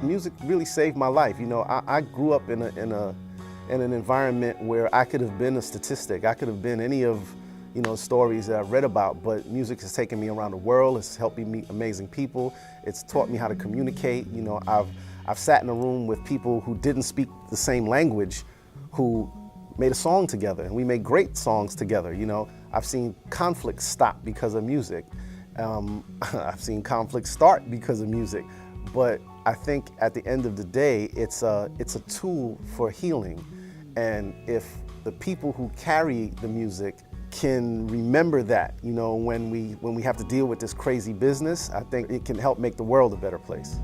music really saved my life. You know, I grew up in an environment where I could have been a statistic. I could have been any of, you know, stories that I've read about, but music has taken me around the world. It's helped me meet amazing people. It's taught me how to communicate. You know, I've sat in a room with people who didn't speak the same language, who made a song together, and we made great songs together. You know, I've seen conflicts stop because of music. I've seen conflicts start because of music. But I think at the end of the day, it's a tool for healing. And if the people who carry the music can remember that, you know, when we have to deal with this crazy business, I think it can help make the world a better place.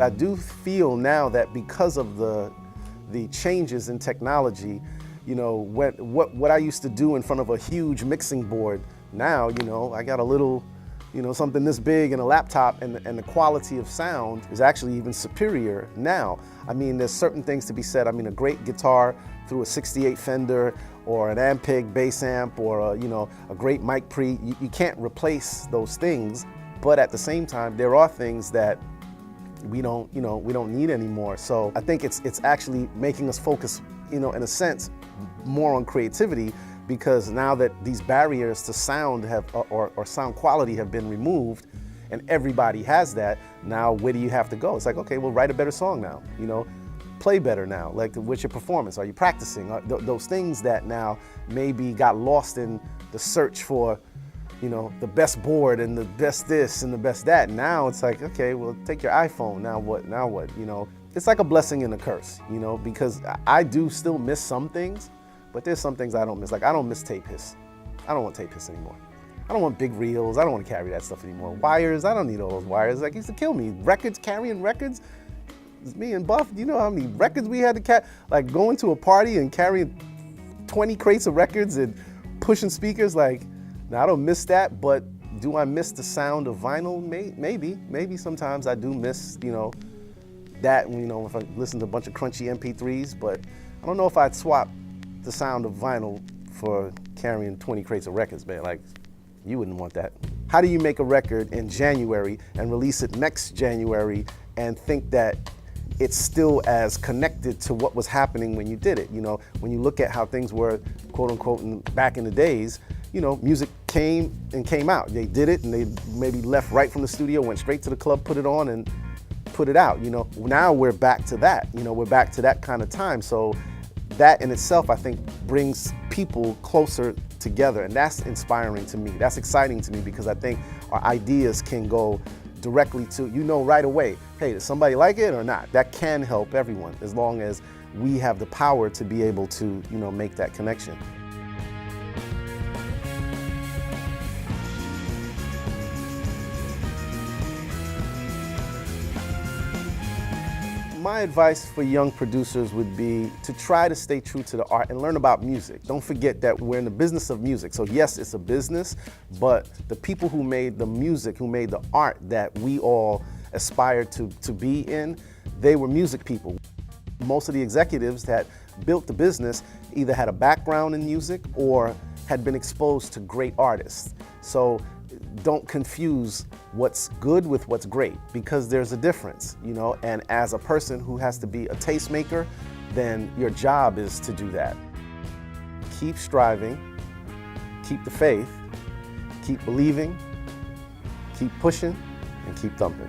I do feel now that because of the changes in technology, you know, what I used to do in front of a huge mixing board, now, you know, I got a little, you know, something this big and a laptop, and the quality of sound is actually even superior now. I mean, there's certain things to be said. I mean, a great guitar through a 68 Fender or an Ampeg bass amp or you know, a great mic pre, you can't replace those things. But at the same time, there are things that we don't need anymore. So I think it's actually making us focus, you know, in a sense, more on creativity, because now that these barriers to sound or sound quality have been removed, and everybody has that, now where do you have to go? It's like, okay, well, write a better song now, you know, play better now. Like, what's your performance? Are you practicing? Those things that now maybe got lost in the search for, you know, the best board and the best this and the best that. Now it's like, okay, well, take your iPhone. Now what? Now what? You know, it's like a blessing and a curse, you know, because I do still miss some things, but there's some things I don't miss. Like, I don't miss tape hiss. I don't want tape hiss anymore. I don't want big reels. I don't want to carry that stuff anymore. Wires, I don't need all those wires. Like, it used to kill me. Records, carrying records. It's me and Buff, you know how many records we had to carry? Like, going to a party and carrying 20 crates of records and pushing speakers, like, now, I don't miss that, but do I miss the sound of vinyl? Maybe sometimes I do miss, you know, that, you know, if I listen to a bunch of crunchy MP3s, but I don't know if I'd swap the sound of vinyl for carrying 20 crates of records, man. Like, you wouldn't want that. How do you make a record in January and release it next January and think that it's still as connected to what was happening when you did it? You know, when you look at how things were, quote unquote, back in the days, you know, music came out. They did it, and they maybe left right from the studio, went straight to the club, put it on, and put it out. You know, now we're back to that. You know, we're back to that kind of time. So that in itself, I think, brings people closer together, and that's inspiring to me. That's exciting to me, because I think our ideas can go directly to, you know, right away, hey, does somebody like it or not? That can help everyone, as long as we have the power to be able to, you know, make that connection. My advice for young producers would be to try to stay true to the art and learn about music. Don't forget that we're in the business of music. So yes, it's a business, but the people who made the music, who made the art that we all aspire to be in, they were music people. Most of the executives that built the business either had a background in music or had been exposed to great artists. So don't confuse what's good with what's great, because there's a difference, you know, and as a person who has to be a tastemaker, then your job is to do that. Keep striving, keep the faith, keep believing, keep pushing, and keep thumping.